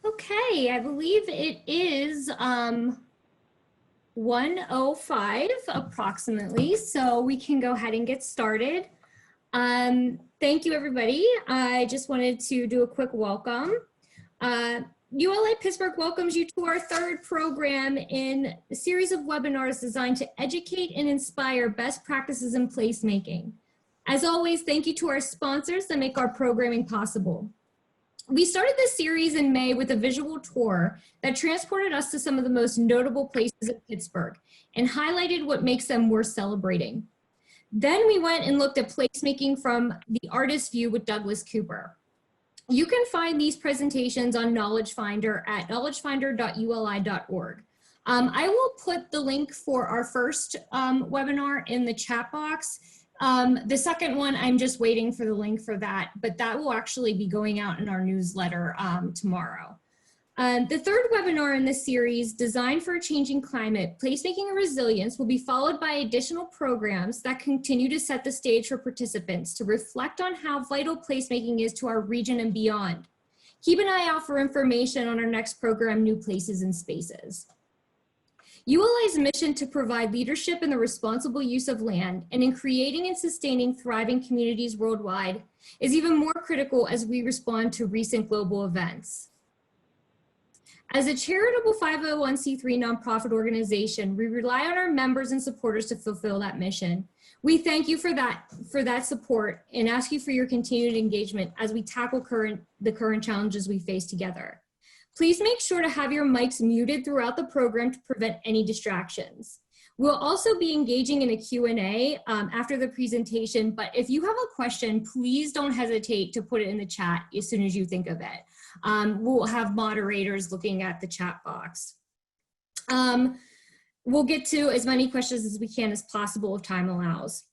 Okay, I believe it is 1:05 approximately, so we can go ahead and get started. Thank you, everybody. I just wanted to do a quick welcome. ULI Pittsburgh welcomes you to our third program in a series of webinars designed to educate and inspire best practices in placemaking. As always, thank you to our sponsors that make our programming possible. We started this series in May with a visual tour that transported us to some of the most notable places in Pittsburgh and highlighted what makes them worth celebrating. Then we went and looked at placemaking from the artist's view with Douglas Cooper. You can find these presentations on Knowledge Finder at knowledgefinder.uli.org. I will put the link for our first webinar in the chat box. The second one, I'm just waiting for the link for that, but that will actually be going out in our newsletter tomorrow. The third webinar in this series, Designed for a Changing Climate, Placemaking and Resilience, will be followed by additional programs that continue to set the stage for participants to reflect on how vital placemaking is to our region and beyond. Keep an eye out for information on our next program, New Places and Spaces. ULI's mission to provide leadership in the responsible use of land and in creating and sustaining thriving communities worldwide is even more critical as we respond to recent global events. As a charitable 501c3 nonprofit organization, we rely on our members and supporters to fulfill that mission. We thank you for that support and ask you for your continued engagement as we tackle the current challenges we face together. Please make sure to have your mics muted throughout the program to prevent any distractions. We'll also be engaging in a Q&A after the presentation, but if you have a question, please don't hesitate to put it in the chat as soon as you think of it. We'll have moderators looking at the chat box. We'll get to as many questions as we can as possible if time allows.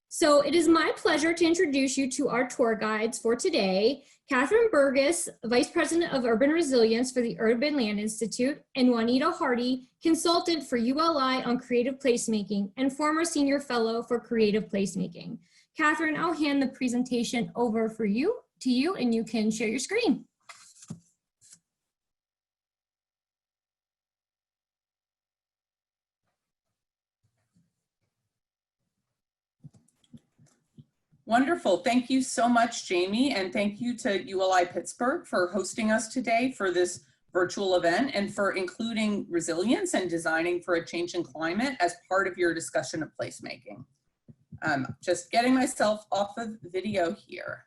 So it is my pleasure to introduce you to our tour guides for today, Katharine Burgess, Vice President of Urban Resilience for the Urban Land Institute, and Juanita Hardy, Consultant for ULI on Creative Placemaking and former Senior Fellow for Creative Placemaking. Katharine, I'll hand the presentation over to you, and you can share your screen. Wonderful. Thank you so much, Jamie, and thank you to ULI Pittsburgh for hosting us today for this virtual event and for including resilience and designing for a changing climate as part of your discussion of placemaking. Just getting myself off of video here,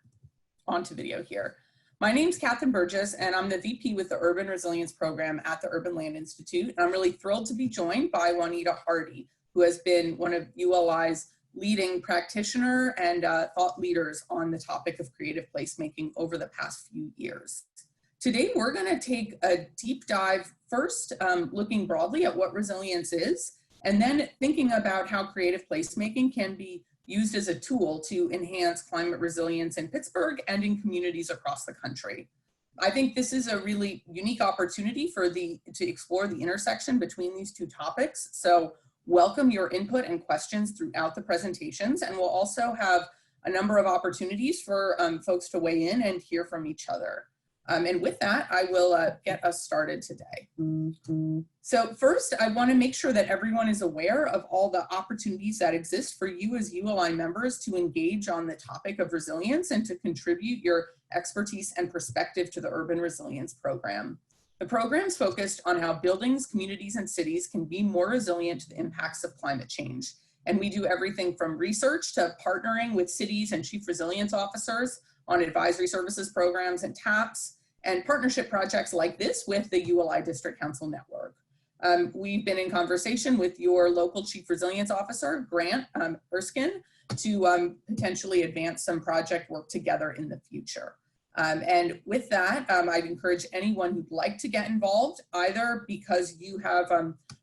onto video here. My name's Katharine Burgess, and I'm the VP with the Urban Resilience Program at the Urban Land Institute. And I'm really thrilled to be joined by Juanita Hardy, who has been one of ULI's leading practitioner and thought leaders on the topic of creative placemaking over the past few years. Today, we're going to take a deep dive first, looking broadly at what resilience is, and then thinking about how creative placemaking can be used as a tool to enhance climate resilience in Pittsburgh and in communities across the country. I think this is a really unique opportunity to explore the intersection between these two topics. So welcome your input and questions throughout the presentations, and we'll also have a number of opportunities for folks to weigh in and hear from each other. And with that, I will get us started today. So first, I want to make sure that everyone is aware of all the opportunities that exist for you as ULI members to engage on the topic of resilience and to contribute your expertise and perspective to the Urban Resilience Program. The program's focused on how buildings, communities, and cities can be more resilient to the impacts of climate change. And we do everything from research to partnering with cities and chief resilience officers on advisory services programs and TAPs, and partnership projects like this with the ULI District Council Network. We've been in conversation with your local chief resilience officer, Grant Erskine, to potentially advance some project work together in the future. And with that, I'd encourage anyone who'd like to get involved, either because you have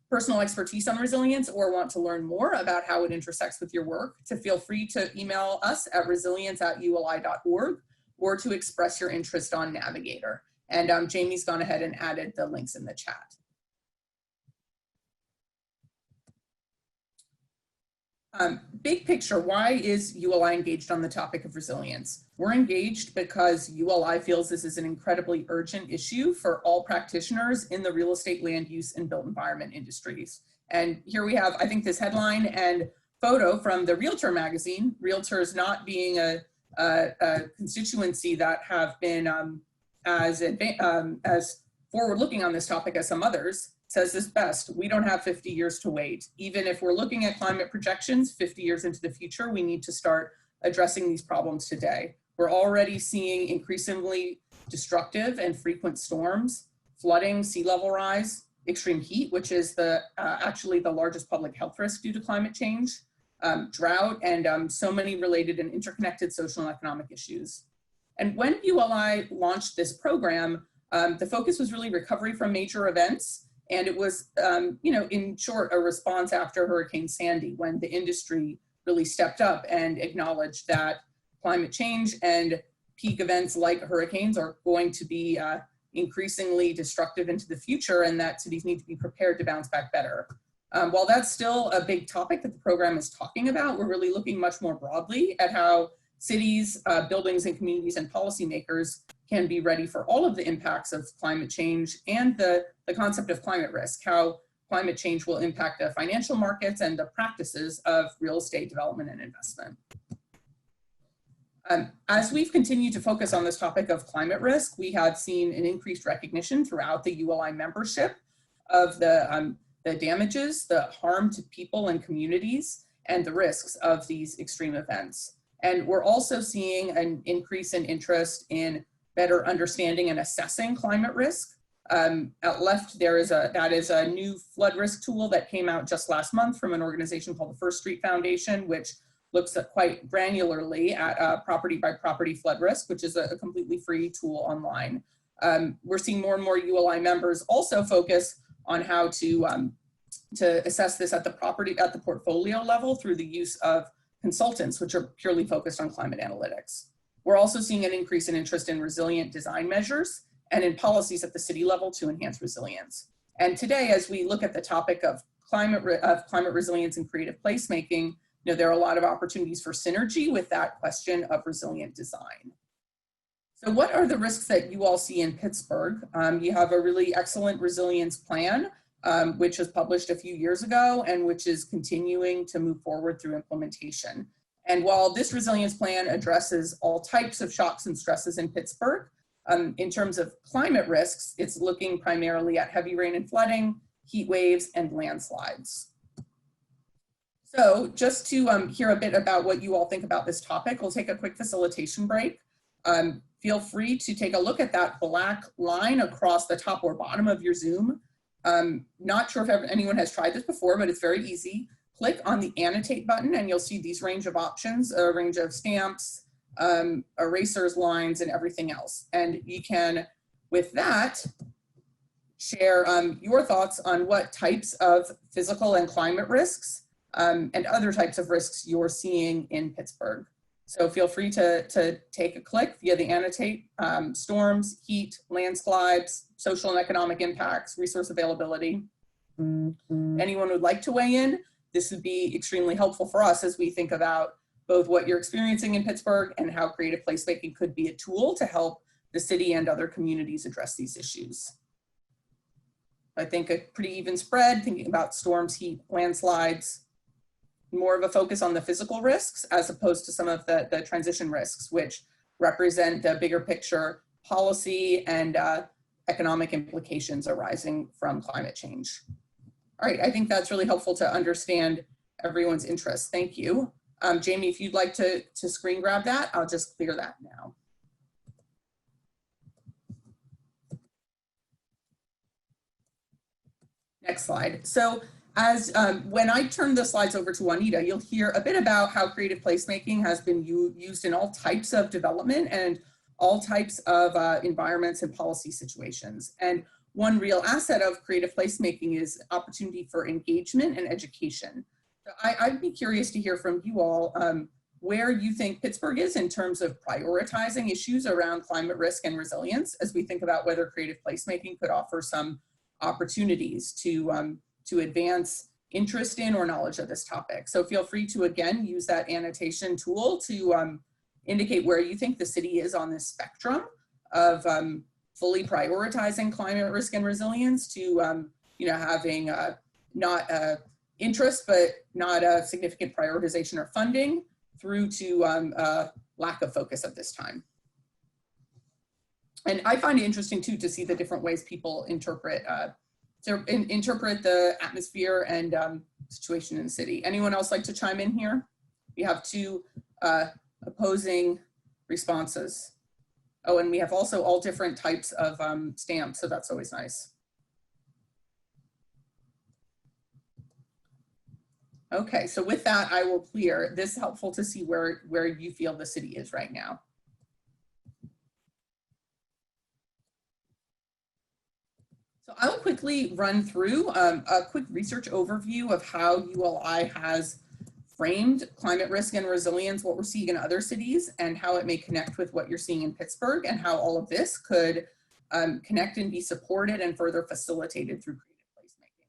personal expertise on resilience or want to learn more about how it intersects with your work, to feel free to email us at resilience@uli.org or to express your interest on Navigator. And Jamie's gone ahead and added the links in the chat. Big picture, why is ULI engaged on the topic of resilience? We're engaged because ULI feels this is an incredibly urgent issue for all practitioners in the real estate, land use, and built environment industries. And here we have, I think, this headline and photo from the Realtor magazine. Realtors not being a constituency that have been as forward-looking on this topic as some others, says this best: we don't have 50 years to wait. Even if we're looking at climate projections 50 years into the future, we need to start addressing these problems today. We're already seeing increasingly destructive and frequent storms, flooding, sea level rise, extreme heat, which is actually the largest public health risk due to climate change, drought, and so many related and interconnected social and economic issues. And when ULI launched this program, the focus was really recovery from major events. And it was, in short, a response after Hurricane Sandy, when the industry really stepped up and acknowledged that climate change and peak events like hurricanes are going to be increasingly destructive into the future, and that cities need to be prepared to bounce back better. While that's still a big topic that the program is talking about, we're really looking much more broadly at how cities, buildings, and communities and policymakers can be ready for all of the impacts of climate change and the concept of climate risk, how climate change will impact the financial markets and the practices of real estate development and investment. As we've continued to focus on this topic of climate risk, we have seen an increased recognition throughout the ULI membership of the damages, the harm to people and communities, and the risks of these extreme events. And we're also seeing an increase in interest in better understanding and assessing climate risk. At left, that is a new flood risk tool that came out just last month from an organization called the First Street Foundation, which looks at quite granularly at property by property flood risk, which is a completely free tool online. We're seeing more and more ULI members also focus on how to assess this at the portfolio level through the use of consultants, which are purely focused on climate analytics. We're also seeing an increase in interest in resilient design measures and in policies at the city level to enhance resilience. And today, as we look at the topic of climate resilience and creative placemaking, there are a lot of opportunities for synergy with that question of resilient design. So what are the risks that you all see in Pittsburgh? You have a really excellent resilience plan, which was published a few years ago and which is continuing to move forward through implementation. And while this resilience plan addresses all types of shocks and stresses in Pittsburgh, in terms of climate risks, it's looking primarily at heavy rain and flooding, heat waves, and landslides. So just to hear a bit about what you all think about this topic, we'll take a quick facilitation break. Feel free to take a look at that black line across the top or bottom of your Zoom. Not sure if anyone has tried this before, but it's very easy. Click on the Annotate button and you'll see these range of options, a range of stamps, erasers, lines, and everything else. And you can, with that, share your thoughts on what types of physical and climate risks and other types of risks you're seeing in Pittsburgh. So feel free to take a click via the Annotate, storms, heat, landslides, social and economic impacts, resource availability. Anyone would like to weigh in? This would be extremely helpful for us as we think about both what you're experiencing in Pittsburgh and how creative placemaking could be a tool to help the city and other communities address these issues. I think a pretty even spread, thinking about storms, heat, landslides, more of a focus on the physical risks as opposed to some of the transition risks, which represent the bigger picture policy and economic implications arising from climate change. All right, I think that's really helpful to understand everyone's interests. Thank you. Jamie, if you'd like to screen grab that, I'll just clear that now. Next slide. So when I turn the slides over to Juanita, you'll hear a bit about how creative placemaking has been used in all types of development and all types of environments and policy situations. And one real asset of creative placemaking is opportunity for engagement and education. So I'd be curious to hear from you all where you think Pittsburgh is in terms of prioritizing issues around climate risk and resilience as we think about whether creative placemaking could offer some opportunities to advance interest in or knowledge of this topic. So feel free to, again, use that annotation tool to indicate where you think the city is on this spectrum of fully prioritizing climate risk and resilience to, having not interest, but not a significant prioritization or funding, through to lack of focus at this time. And I find it interesting too to see the different ways people interpret the atmosphere and situation in the city. Anyone else like to chime in here? We have two opposing responses. Oh, and we have also all different types of stamps, so that's always nice. Okay, so with that, I will clear. This is helpful to see where you feel the city is right now. So I'll quickly run through a quick research overview of how ULI has framed climate risk and resilience, what we're seeing in other cities, and how it may connect with what you're seeing in Pittsburgh, and how all of this could connect and be supported and further facilitated through creative placemaking.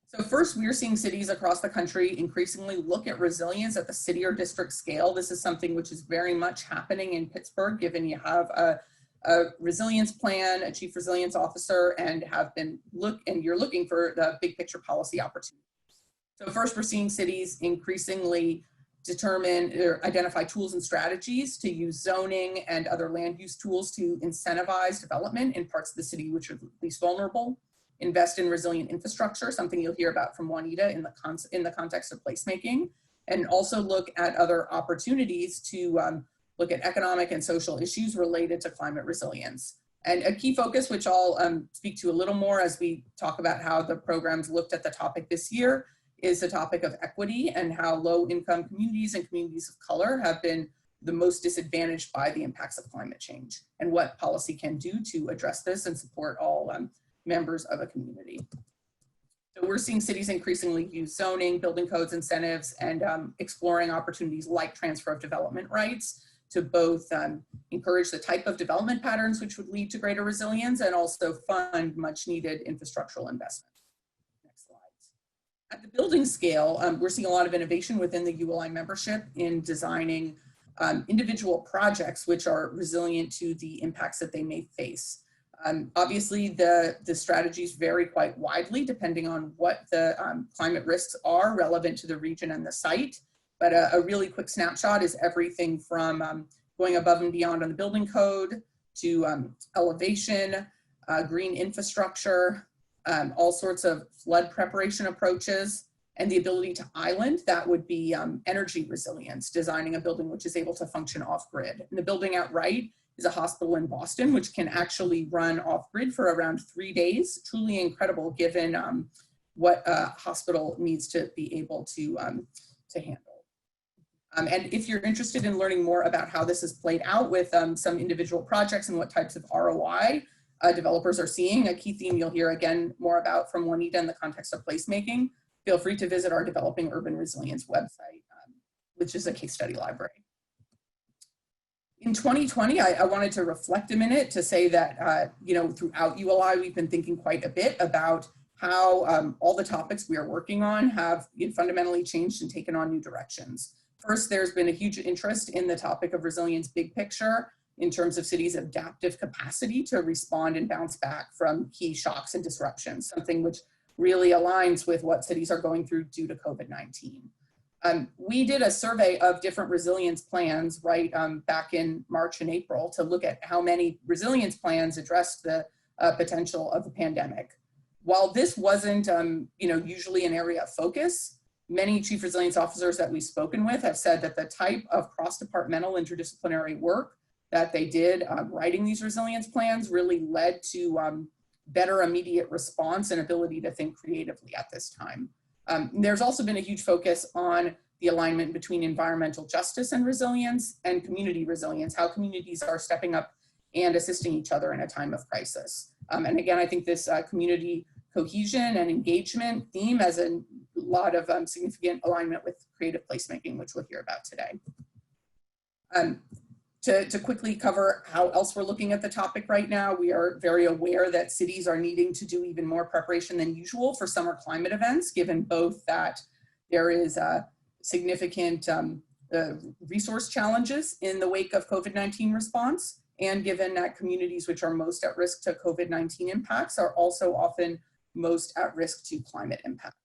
So first, we're seeing cities across the country increasingly look at resilience at the city or district scale. This is something which is very much happening in Pittsburgh, given you have a resilience plan, a chief resilience officer, and you're looking for the big picture policy opportunities. So first, we're seeing cities increasingly determine or identify tools and strategies to use zoning and other land use tools to incentivize development in parts of the city which are least vulnerable, invest in resilient infrastructure, something you'll hear about from Juanita in the context of placemaking, and also look at other opportunities to look at economic and social issues related to climate resilience. And a key focus, which I'll speak to a little more as we talk about how the programs looked at the topic this year, is the topic of equity and how low-income communities and communities of color have been the most disadvantaged by the impacts of climate change, and what policy can do to address this and support all members of a community. So we're seeing cities increasingly use zoning, building codes, incentives, and exploring opportunities like transfer of development rights to both encourage the type of development patterns which would lead to greater resilience, and also fund much needed infrastructural investment. Next slide. At the building scale, we're seeing a lot of innovation within the ULI membership in designing individual projects which are resilient to the impacts that they may face. Obviously, the strategies vary quite widely depending on what the climate risks are relevant to the region and the site. But a really quick snapshot is everything from going above and beyond on the building code to elevation, green infrastructure, all sorts of flood preparation approaches, and the ability to island. That would be energy resilience, designing a building which is able to function off-grid. And the building outright is a hospital in Boston, which can actually run off-grid for around 3 days. Truly incredible given what a hospital needs to be able to handle. And if you're interested in learning more about how this is played out with some individual projects and what types of ROI developers are seeing, a key theme you'll hear again more about from Juanita in the context of placemaking, feel free to visit our Developing Urban Resilience website, which is a case study library. In 2020, I wanted to reflect a minute to say that, throughout ULI, we've been thinking quite a bit about how all the topics we are working on have fundamentally changed and taken on new directions. First, there's been a huge interest in the topic of resilience big picture in terms of cities' adaptive capacity to respond and bounce back from key shocks and disruptions, something which really aligns with what cities are going through due to COVID-19. We did a survey of different resilience plans back in March and April to look at how many resilience plans addressed the potential of the pandemic. While this wasn't usually an area of focus, many chief resilience officers that we've spoken with have said that the type of cross-departmental interdisciplinary work that they did writing these resilience plans really led to better immediate response and ability to think creatively at this time. There's also been a huge focus on the alignment between environmental justice and resilience and community resilience, how communities are stepping up and assisting each other in a time of crisis. And again, I think this community cohesion and engagement theme has a lot of significant alignment with creative placemaking, which we'll hear about today. To quickly cover how else we're looking at the topic right now, we are very aware that cities are needing to do even more preparation than usual for summer climate events, given both that there is a significant resource challenges in the wake of COVID-19 response, and given that communities which are most at risk to COVID-19 impacts are also often most at risk to climate impacts.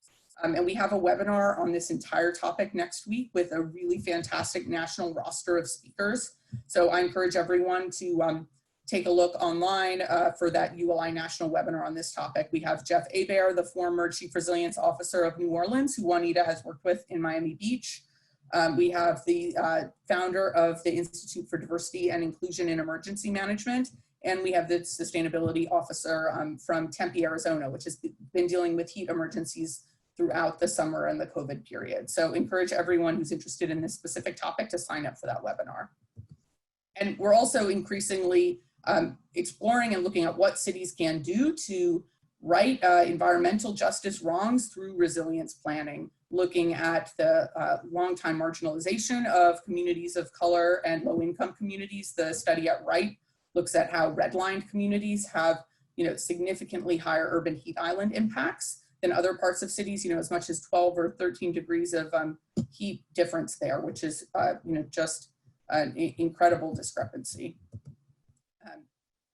And we have a webinar on this entire topic next week with a really fantastic national roster of speakers. So I encourage everyone to take a look online for that ULI national webinar on this topic. We have Jeff Hebert, the former Chief Resilience Officer of New Orleans, who Juanita has worked with in Miami Beach. We have the founder of the Institute for Diversity and Inclusion in Emergency Management. And we have the Sustainability Officer from Tempe, Arizona, which has been dealing with heat emergencies throughout the summer and the COVID period. So encourage everyone who's interested in this specific topic to sign up for that webinar. And we're also increasingly exploring and looking at what cities can do to right environmental justice wrongs through resilience planning, looking at the long-time marginalization of communities of color and low-income communities. The study at Wright looks at how redlined communities have significantly higher urban heat island impacts than other parts of cities, as much as 12 or 13 degrees of heat difference there, which is just an incredible discrepancy.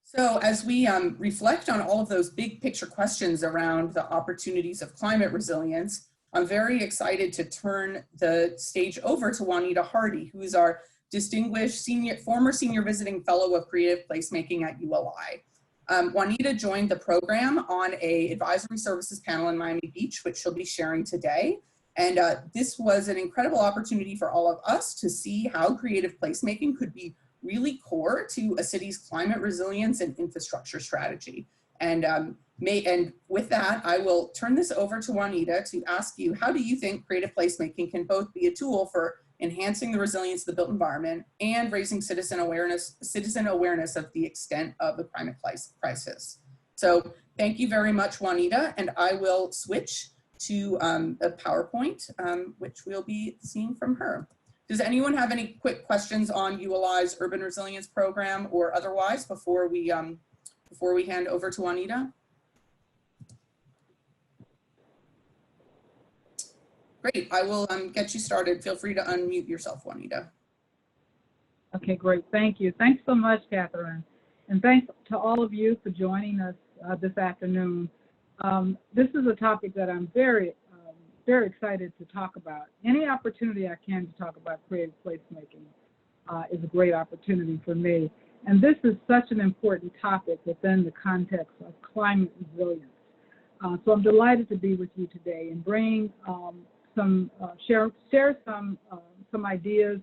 So as we reflect on all of those big picture questions around the opportunities of climate resilience, I'm very excited to turn the stage over to Juanita Hardy, who is our distinguished former senior visiting fellow of creative placemaking at ULI. Juanita joined the program on a advisory services panel in Miami Beach, which she'll be sharing today. And this was an incredible opportunity for all of us to see how creative placemaking could be really core to a city's climate resilience and infrastructure strategy. And with that, I will turn this over to Juanita to ask you, how do you think creative placemaking can both be a tool for enhancing the resilience of the built environment and raising citizen awareness of the extent of the climate crisis? So thank you very much, Juanita, and I will switch to a PowerPoint, which we'll be seeing from her. Does anyone have any quick questions on ULI's Urban Resilience Program or otherwise before we hand over to Juanita? Great, I will get you started. Feel free to unmute yourself, Juanita. Okay, great, thank you. Thanks so much, Katharine. And thanks to all of you for joining us this afternoon. This is a topic that I'm very excited to talk about. Any opportunity I can to talk about creative placemaking is a great opportunity for me. And this is such an important topic within the context of climate resilience. So I'm delighted to be with you today and bring share some ideas,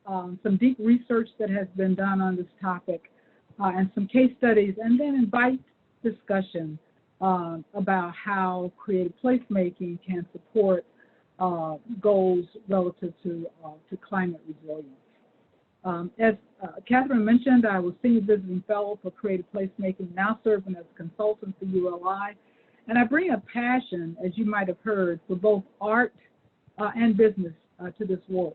some deep research that has been done on this topic, and some case studies, and then invite discussion about how creative placemaking can support goals relative to climate resilience. As Katharine mentioned, I was Senior Visiting Fellow for Creative Placemaking, now serving as a consultant for ULI. And I bring a passion, as you might have heard, for both art and business to this work.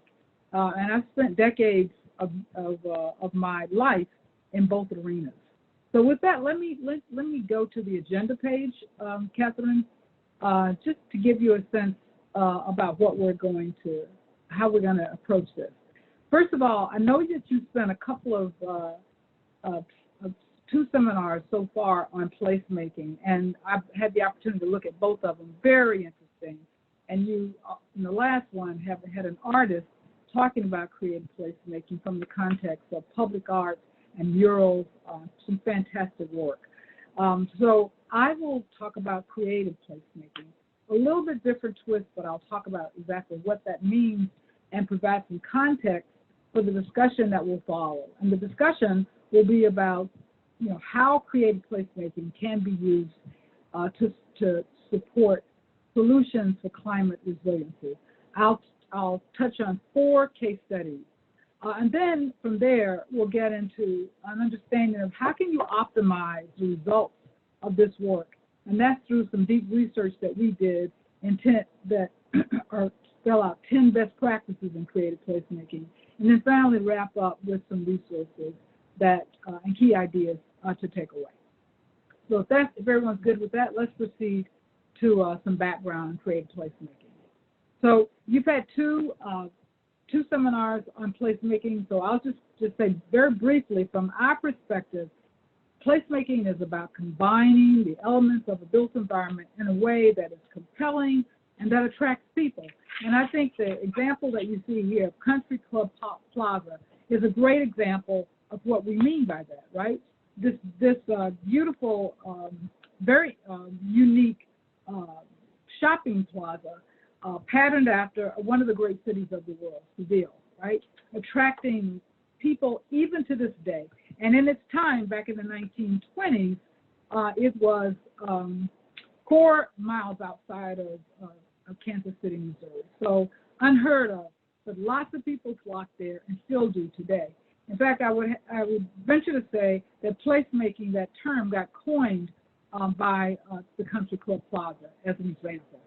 And I've spent decades of my life in both arenas. So with that, let me go to the agenda page, Katharine, just to give you a sense about how we're going to approach this. First of all, I know that you spent a couple of 2 seminars so far on placemaking, and I've had the opportunity to look at both of them. Very interesting. And you, in the last one, have had an artist talking about creative placemaking from the context of public art and murals, some fantastic work. So I will talk about creative placemaking. A little bit different twist, but I'll talk about exactly what that means and provide some context for the discussion that will follow. And the discussion will be about how creative placemaking can be used to support solutions for climate resiliency. I'll touch on 4 case studies. And then from there, we'll get into an understanding of how can you optimize the results of this work. And that's through some deep research that we did that spell out 10 best practices in creative placemaking. and then finally wrap up with some resources that and key ideas to take away. So if everyone's good with that, let's proceed to some background on creative placemaking. So you've had two seminars on placemaking, so I'll just say very briefly from our perspective, placemaking is about combining the elements of a built environment in a way that is compelling and that attracts people. And I think the example that you see here, Country Club Plaza, is a great example of what we mean by that, right? This beautiful, very unique shopping plaza, patterned after one of the great cities of the world, Seville, right? Attracting people even to this day. And in its time, back in the 1920s, it was 4 miles outside of Kansas City, Missouri. So unheard of, but lots of people flock there and still do today. In fact, I would venture to say that placemaking, that term, got coined by the Country Club Plaza as an example.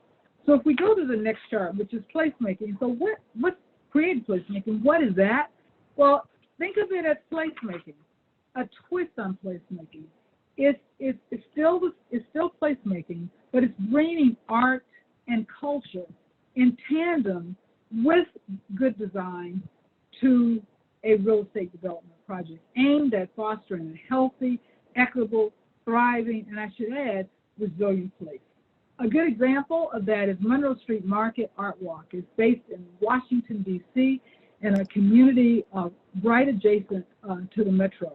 So if we go to the next chart, which is placemaking, so what's creative placemaking? What is that? Well, think of it as placemaking, a twist on placemaking. It's still placemaking, but it's bringing art and culture in tandem with good design to a real estate development project aimed at fostering a healthy, equitable, thriving, and I should add, resilient place. A good example of that is Monroe Street Market Art Walk. It's based in Washington, D.C., in a community right adjacent to the metro.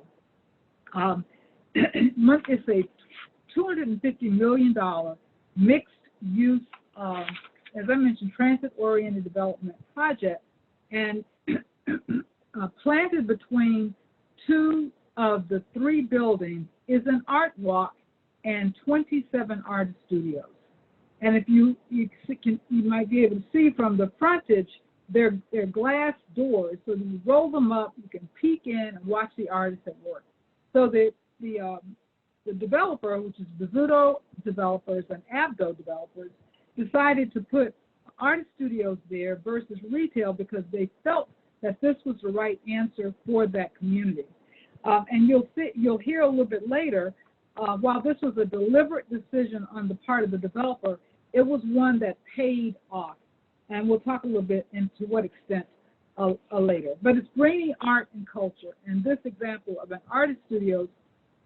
It's a $250 million mixed-use, as I mentioned, transit-oriented development project, and planted between 2 of the 3 buildings is an art walk and 27 artist studios. And if you might be able to see from the frontage, they're glass doors, so you roll them up, you can peek in and watch the artists at work. So the developer, which is Bizzuto Developers and Abdo Developers, decided to put artist studios there versus retail because they felt that this was the right answer for that community. And you'll hear a little bit later, while this was a deliberate decision on the part of the developer, it was one that paid off. And we'll talk a little bit into what extent later. But it's bringing art and culture. And this example of an artist studio,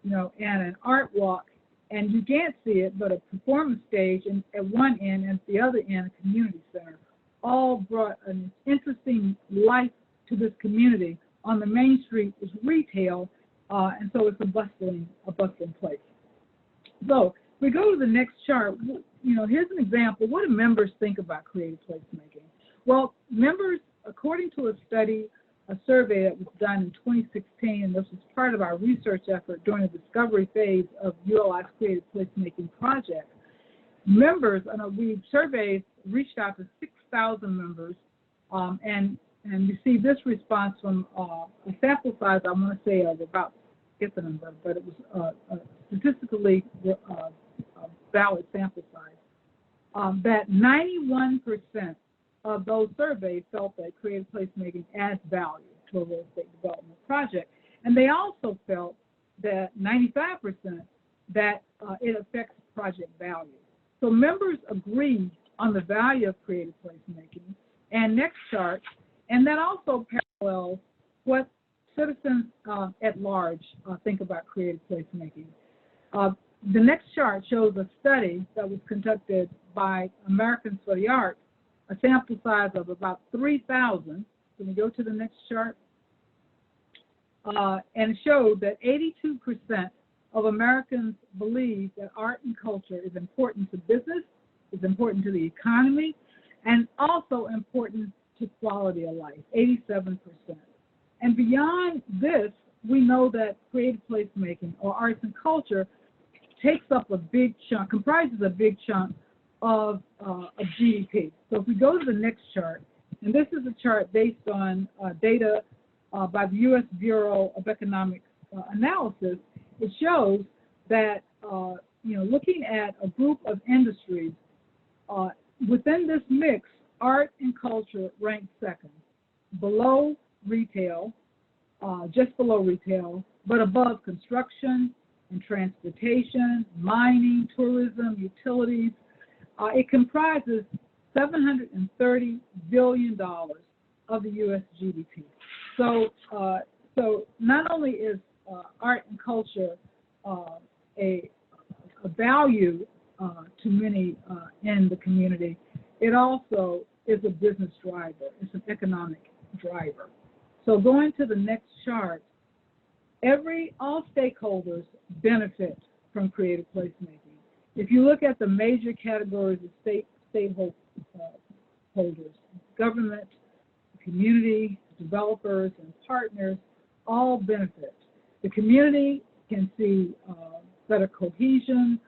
and an art walk, and you can't see it, but a performance stage at one end and at the other end, a community center, all brought an interesting life to this community. On the main street is retail, and so it's a bustling place. So if we go to the next chart, here's an example. What do members think about creative placemaking? Well, members, according to a survey that was done in 2016, and this was part of our research effort during the discovery phase of ULI's creative placemaking project. Members, we surveyed, reached out to 6,000 members, and received this response from a sample size, I want to say, of about, get the number, but it was a statistically valid sample size, that 91% of those surveyed felt that creative placemaking adds value to a real estate development project. And they also felt that 95% that it affects project value. So members agreed on the value of creative placemaking. And next chart, and that also parallels what citizens at large think about creative placemaking. The next chart shows a study that was conducted by Americans for the Arts, a sample size of about 3,000. Can we go to the next chart? And it showed that 82% of Americans believe that art and culture is important to business, is important to the economy, and also important to quality of life, 87%. And beyond this, we know that creative placemaking or arts and culture takes up a big chunk, comprises a big chunk of GDP. So if we go to the next chart, and this is a chart based on data by the U.S. Bureau of Economic Analysis, it shows that, looking at a group of industries, within this mix, art and culture rank second, below retail, just below retail, but above construction and transportation, mining, tourism, utilities. It comprises $730 billion of the U.S. GDP. So not only is art and culture a value to many in the community, it also is a business driver. It's an economic driver. So going to the next chart, all stakeholders benefit from creative placemaking. If you look at the major categories of stakeholders, government, community, developers, and partners all benefit. The community can see better cohesion,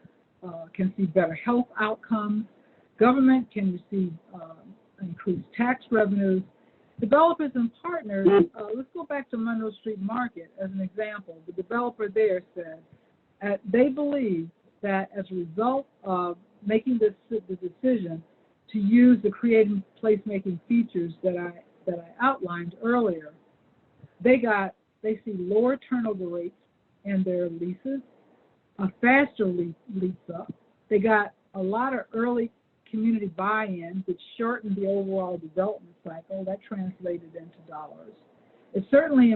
can see better health outcomes. Government can receive increased tax revenues. Developers and partners, let's go back to Monroe Street Market as an example. The developer there said they believe that as a result of making the decision to use the creative placemaking features that I outlined earlier, they see lower turnover rates in their leases, a faster lease up. They got a lot of early community buy-in, which shortened the overall development cycle. That translated into dollars. It certainly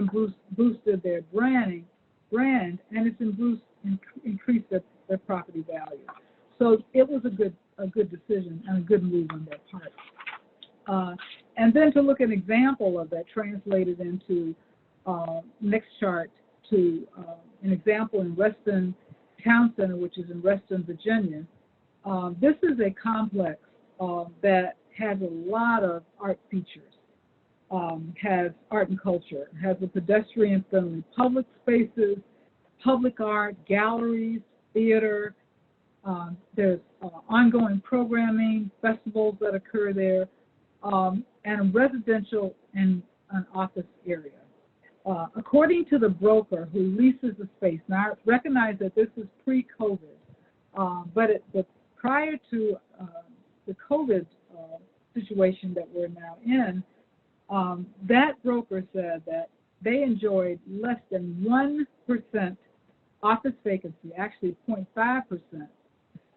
boosted their brand, and it's increased their property value. So it was a good decision and a good move on their part. And then to look at an example of that translated into next chart to an example in Reston Town Center, which is in Reston, Virginia. This is a complex that has a lot of art features, has art and culture, has a pedestrian-friendly public spaces, public art, galleries, theater. There's ongoing programming, festivals that occur there, and a residential and an office area. According to the broker who leases the space, now I recognize that this is pre-COVID, but prior to the COVID situation that we're now in, that broker said that they enjoyed less than 1% office vacancy, actually 0.5%,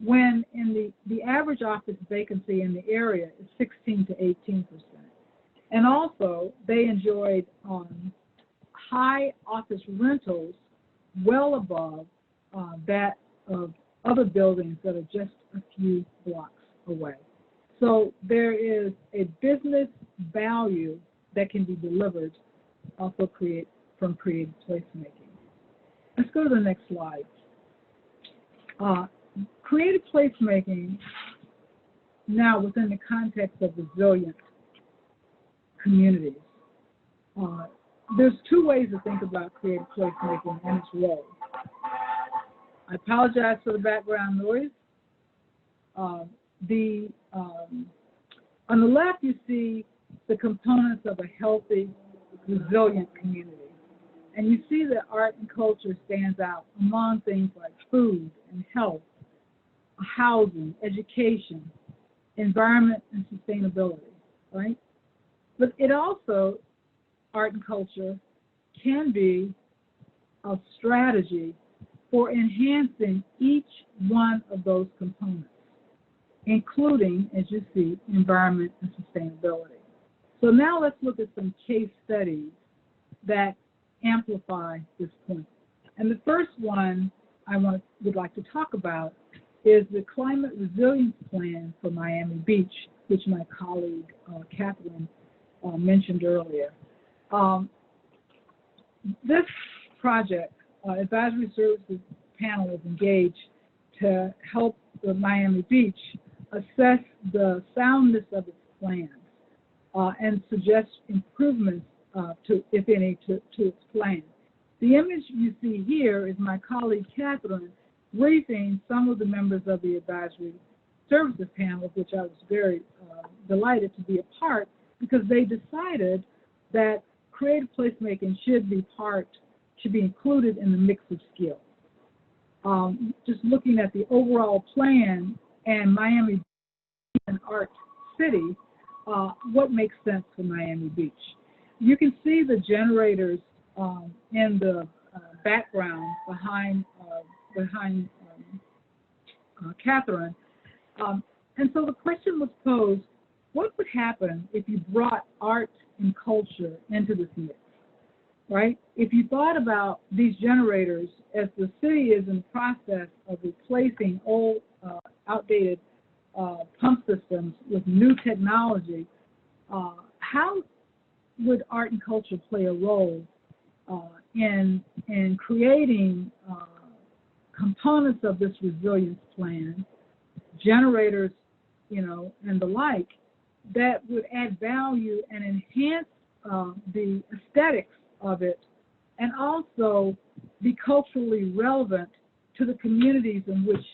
when in the average office vacancy in the area is 16 to 18%. And also, they enjoyed high office rentals well above that of other buildings that are just a few blocks away. So there is a business value that can be delivered from creative placemaking. Let's go to the next slide. Creative placemaking, now within the context of resilient communities. There's two ways to think about creative placemaking and its role. I apologize for the background noise. On the left, you see the components of a healthy, resilient community. And you see that art and culture stands out among things like food and health, housing, education, environment, and sustainability, right? But it also, art and culture, can be a strategy for enhancing each one of those components, including, as you see, environment and sustainability. So now let's look at some case studies that amplify this point. And the first one I would like to talk about is the Climate Resilience Plan for Miami Beach, which my colleague Katharine mentioned earlier. This project, Advisory Services Panel is engaged to help the Miami Beach assess the soundness of its plans and suggest improvements, if any, to its plan. The image you see here is my colleague Katharine briefing some of the members of the Advisory Services Panel, of which I was very delighted to be a part, because they decided that creative placemaking should be included in the mix of skills. Just looking at the overall plan and Miami Beach, an art city, what makes sense for Miami Beach? You can see the generators in the background behind Katharine. And so the question was posed, what would happen if you brought art and culture into this mix, right? If you thought about these generators as the city is in the process of replacing old, outdated pump systems with new technology, how would art and culture play a role in creating components of this resilience plan, generators, and the like, that would add value and enhance the aesthetics of it, and also be culturally relevant to the communities in which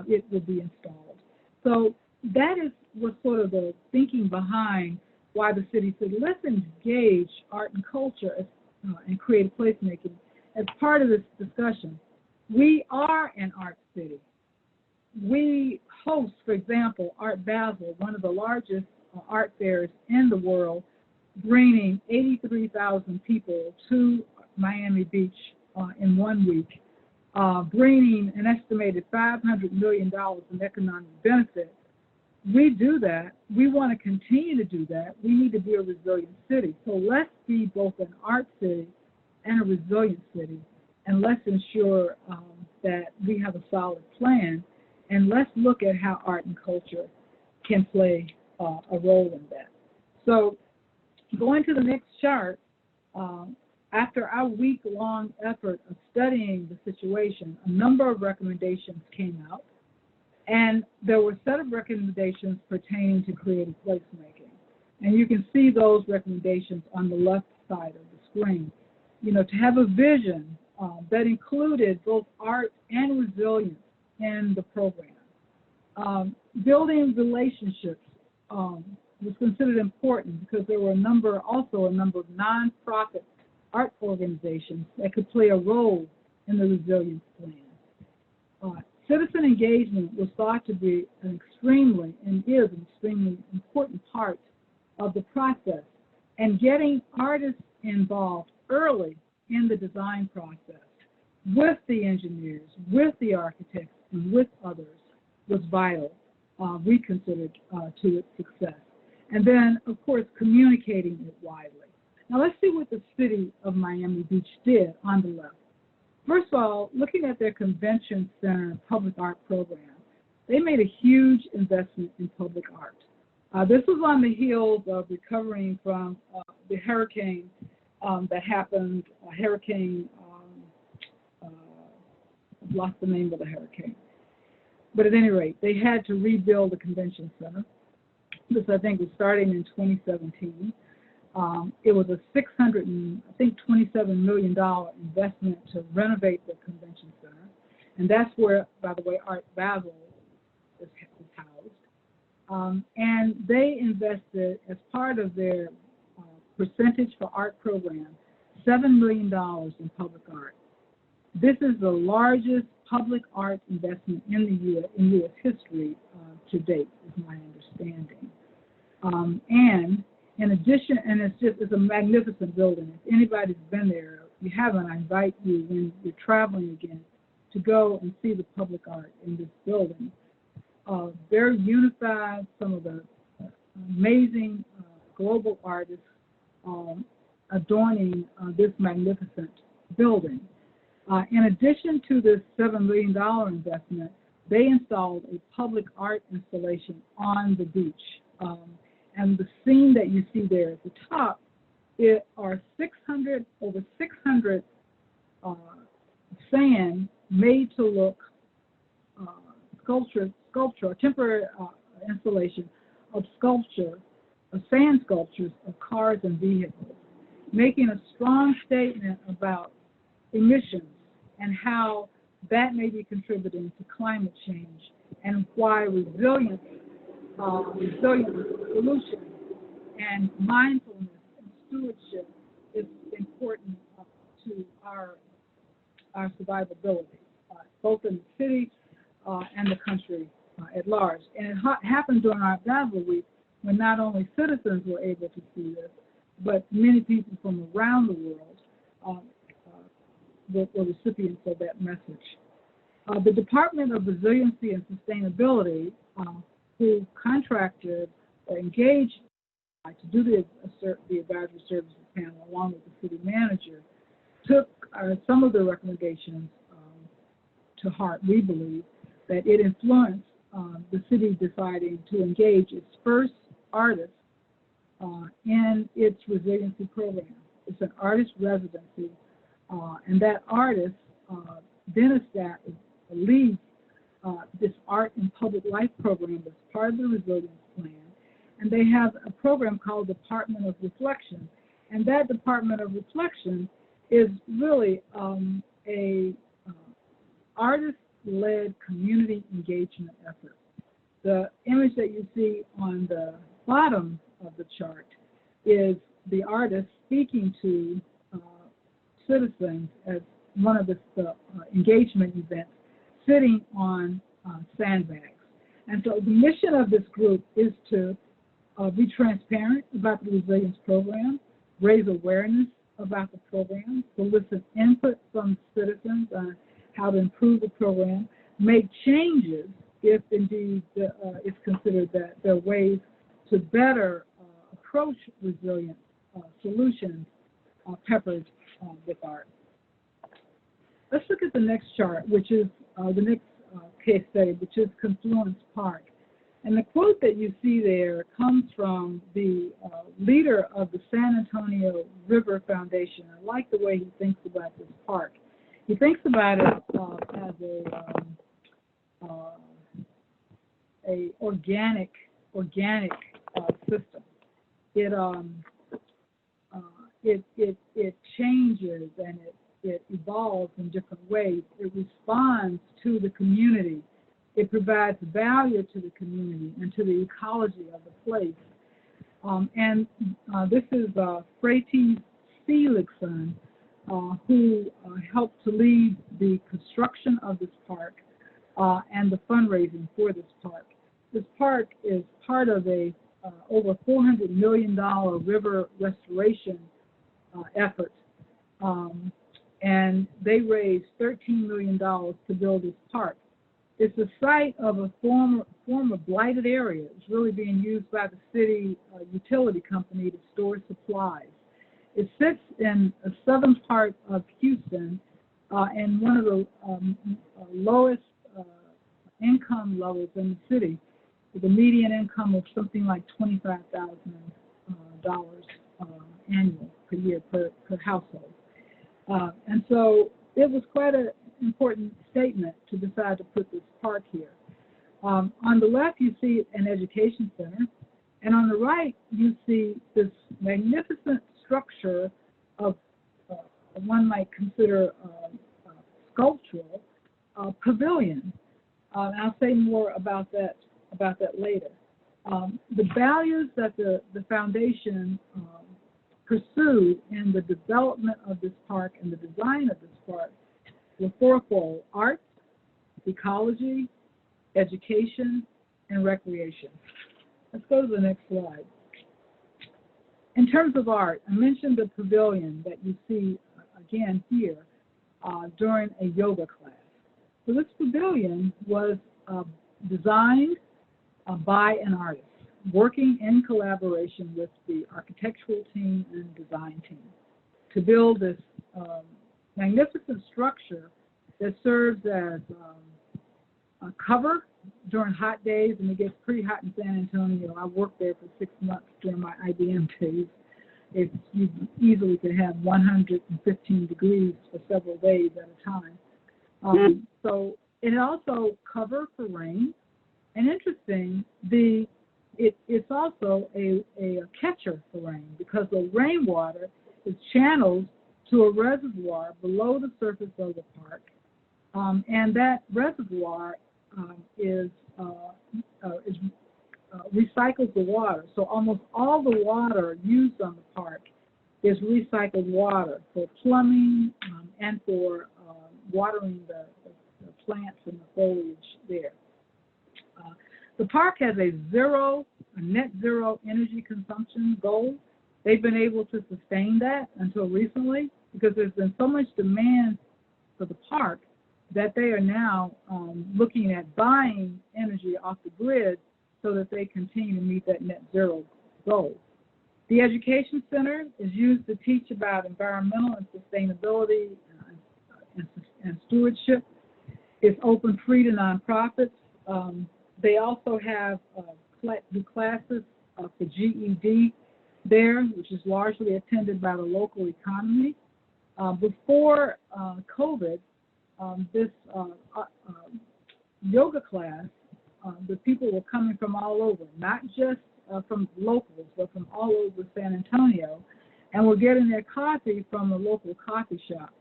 it will be installed. So that was sort of the thinking behind why the city said, let's engage art and culture and creative placemaking as part of this discussion. We are an art city. We host, for example, Art Basel, one of the largest art fairs in the world, bringing 83,000 people to Miami Beach in 1 week, bringing an estimated $500 million in economic benefit. We do that. We want to continue to do that. We need to be a resilient city. So let's be both an art city and a resilient city, and let's ensure that we have a solid plan, and let's look at how art and culture can play a role in that. So going to the next chart, after our week-long effort of studying the situation, a number of recommendations came out, and there were a set of recommendations pertaining to creative placemaking. And you can see those recommendations on the left side of the screen. To have a vision that included both art and resilience in the program. Building relationships was considered important because there were a number of nonprofit art organizations that could play a role in the resilience plan. Citizen engagement was thought to be an extremely important part of the process, and getting artists involved early in the design process with the engineers, with the architects, and with others was vital, we considered, to its success. And then, of course, communicating it widely. Now let's see what the city of Miami Beach did on the left. First of all, looking at their convention center public art program, they made a huge investment in public art. This was on the heels of recovering from the hurricane that happened, I've lost the name of the hurricane. But at any rate, they had to rebuild the convention center. This, I think, was starting in 2017. It was a $27 million investment to renovate the convention center. And that's where, by the way, Art Basel is housed. And they invested, as part of their Percentage for Art program, $7 million in public art. This is the largest public art investment in U.S. history to date, is my understanding. And in addition, and it's a magnificent building. If anybody's been there, if you haven't, I invite you, when you're traveling again, to go and see the public art in this building. Very unified, some of the amazing global artists adorning this magnificent building. In addition to this $7 million investment, they installed a public art installation on the beach. And the scene that you see there at the top, are over 600 sand made to look sculpture, a temporary installation of sand sculptures of cars and vehicles, making a strong statement about emissions and how that may be contributing to climate change, and why resilient solution and mindfulness and stewardship is important to our survivability, both in the city and the country at large. And it happened during our Basel Week, when not only citizens were able to see this, but many people from around the world were recipients of that message. The Department of Resiliency and Sustainability, who contracted or engaged to do the advisory services panel along with the city manager, took some of the recommendations to heart. We believe that it influenced the city deciding to engage its first artist in its resiliency program. It's an artist residency, and that artist then leads this art and public life program that's part of the resilience plan. And they have a program called Department of Reflection. And that Department of Reflection is really a artist-led community engagement effort. The image that you see on the bottom of the chart is the artist speaking to citizens as one of the engagement events, sitting on sandbags. And so the mission of this group is to be transparent about the resilience program, raise awareness about the program, solicit input from citizens on how to improve the program, make changes if indeed it's considered that there are ways to better approach resilient solutions peppered with art. Let's look at the next chart, which is the next case study, which is Confluence Park. And the quote that you see there comes from the leader of the San Antonio River Foundation. I like the way he thinks about this park. He thinks about it as a organic system. It changes and it evolves in different ways. It responds to the community. It provides value to the community and to the ecology of the place. This is Freyti Seligson, who helped to lead the construction of this park and the fundraising for this park. This park is part of a over $400 million river restoration effort. And they raised $13 million to build this park. It's the site of a former blighted area. It's really being used by the city utility company to store supplies. It sits in the southern part of Houston and one of the lowest income levels in the city, with a median income of something like $25,000 annual per year per household. And so it was quite an important statement to decide to put this park here. On the left, you see an education center, and on the right, you see this magnificent structure of one might consider sculptural pavilion. And I'll say more about that later. The values that the foundation pursued in the development of this park and the design of this park were fourfold: art, ecology, education, and recreation. Let's go to the next slide. In terms of art, I mentioned the pavilion that you see again here during a yoga class. So this pavilion was designed by an artist, working in collaboration with the architectural team and design team to build this magnificent structure that serves as a cover during hot days, and it gets pretty hot in San Antonio. I worked there for 6 months during my IBM days. You easily could have 115 degrees for several days at a time. So it also cover for rain, and interesting, it's also a catcher for rain, because the rainwater is channeled to a reservoir below the surface of the park, and that reservoir recycles the water. So almost all the water used on the park is recycled water for plumbing and for watering the plants and the foliage there. The park has a net zero energy consumption goal. They've been able to sustain that until recently because there's been so much demand for the park that they are now looking at buying energy off the grid so that they continue to meet that net zero goal. The Education Center is used to teach about environmental and sustainability and stewardship. It's open free to nonprofits. They also have classes for GED there, which is largely attended by the local economy. Before COVID, this yoga class, the people were coming from all over, not just from locals, but from all over San Antonio, and were getting their coffee from a local coffee shop,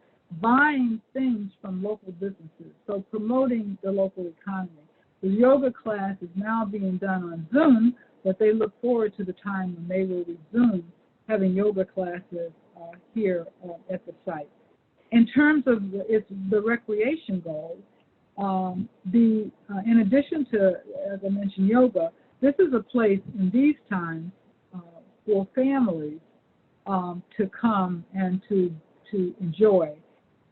buying things from local businesses, so promoting the local economy. The yoga class is now being done on Zoom, but they look forward to the time when they will resume having yoga classes here at the site. In terms of the recreation goals, in addition to, as I mentioned, yoga, this is a place in these times for families to come and to enjoy,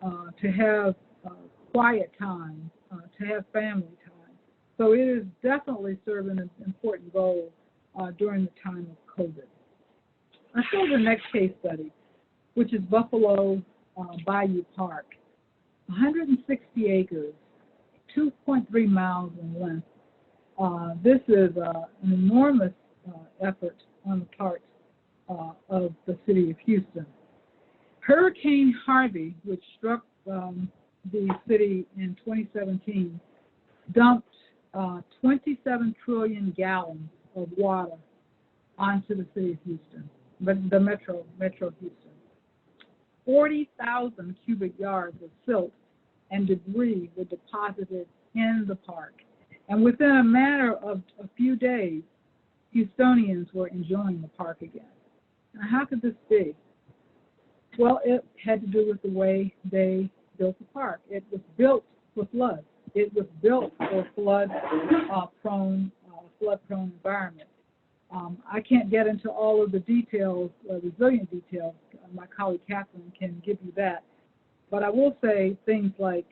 to have quiet time, to have family time. So it is definitely serving an important goal during the time of COVID. Let's go to the next case study, which is Buffalo Bayou Park. 160 acres, 2.3 miles in length. This is an enormous effort on the part of the city of Houston. Hurricane Harvey, which struck the city in 2017, dumped 27 trillion gallons of water onto the city of Houston, the Metro Houston. 40,000 cubic yards of silt and debris were deposited in the park. And within a matter of a few days, Houstonians were enjoying the park again. Now, how could this be? Well, it had to do with the way they built the park. It was built for floods. It was built for a flood-prone environment. I can't get into all of the details, resilient details. My colleague Katharine can give you that. But I will say things like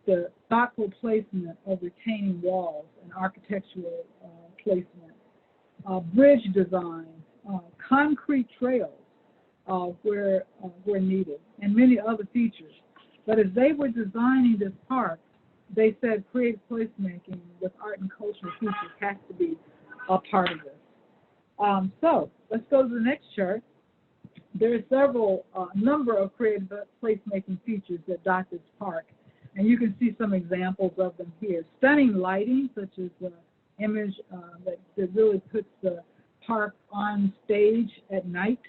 the thoughtful placement of retaining walls and architectural placement, bridge design, concrete trails where needed, and many other features. But as they were designing this park, they said creative placemaking with art and cultural features has to be a part of this. So let's go to the next chart. There are several number of creative placemaking features that dot this park, and you can see some examples of them here. Stunning lighting, such as the image that really puts the park on stage at night.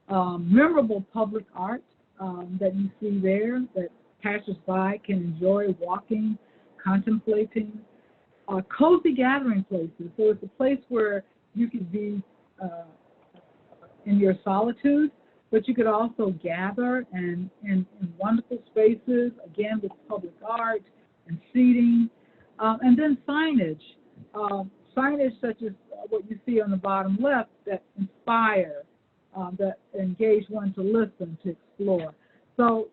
Memorable public art that you see there that passersby can enjoy walking, contemplating. Cozy gathering places, so it's a place where you could be in your solitude, but you could also gather and in wonderful spaces, again with public art and seating, and then signage. Signage such as what you see on the bottom left that inspire, that engage one to listen, to explore. So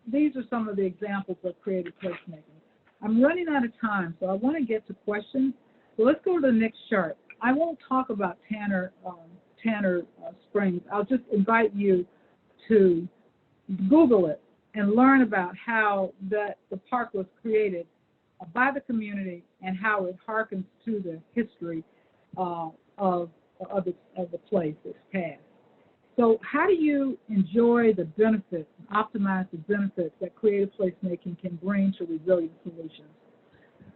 these are some of the examples of creative placemaking. I'm running out of time, so I want to get to questions. So let's go to the next chart. I won't talk about Tanner Springs. I'll just invite you to Google it and learn about how the park was created by the community and how it harkens to the history of the place, its past. So how do you enjoy the benefits and optimize the benefits that creative placemaking can bring to resilient solutions?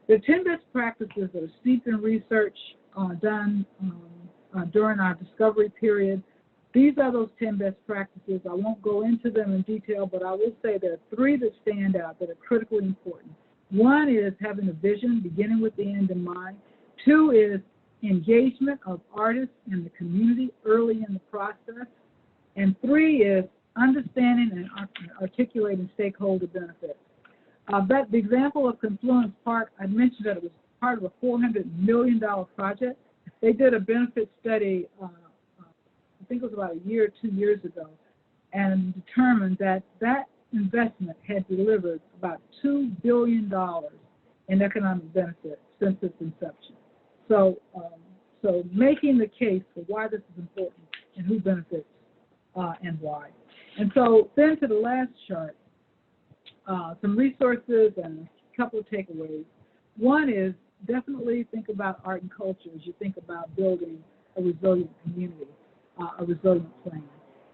There are 10 best practices that are steeped in research done during our discovery period. These are those 10 best practices. I won't go into them in detail, but I will say there are 3 that stand out that are critically important. 1 is having a vision, beginning with the end in mind. 2 is engagement of artists and the community early in the process. And 3 is understanding and articulating stakeholder benefits. But the example of Confluence Park, I mentioned that it was part of a $400 million project. They did a benefit study, I think it was about a year or 2 years ago, and determined that that investment had delivered about $2 billion in economic benefit since its inception. So, so making the case for why this is important and who benefits and why. And so then to the last chart, some resources and a couple of takeaways. One is definitely think about art and culture as you think about building a resilient community, a resilient plan.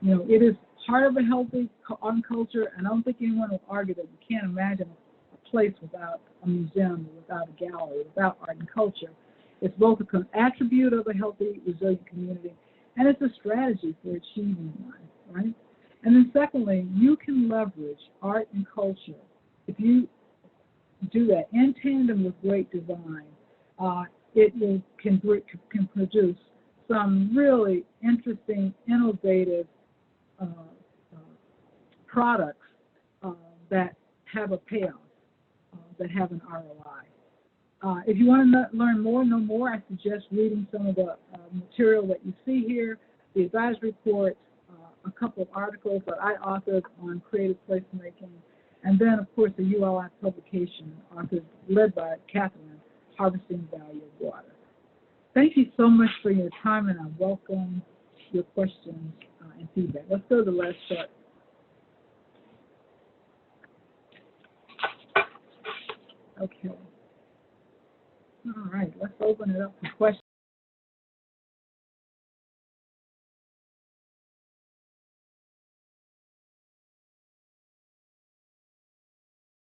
You know, it is part of a healthy art and culture, and I don't think anyone will argue that you can't imagine a place without a museum, or without a gallery, without art and culture. It's both an attribute of a healthy, resilient community, and it's a strategy for achieving one, right? And then secondly, you can leverage art and culture. If you do that in tandem with great design, it can produce some really interesting, innovative products that have a payoff, that have an ROI. If you want to learn more, know more, I suggest reading some of the material that you see here, the advisory report, a couple of articles that I authored on creative placemaking, and then, of course, the ULI publication authored, led by Katharine, Harvesting the Value of Water. Thank you so much for your time, and I welcome your questions and feedback. Let's go to the last chart. Okay. All right, let's open it up for questions.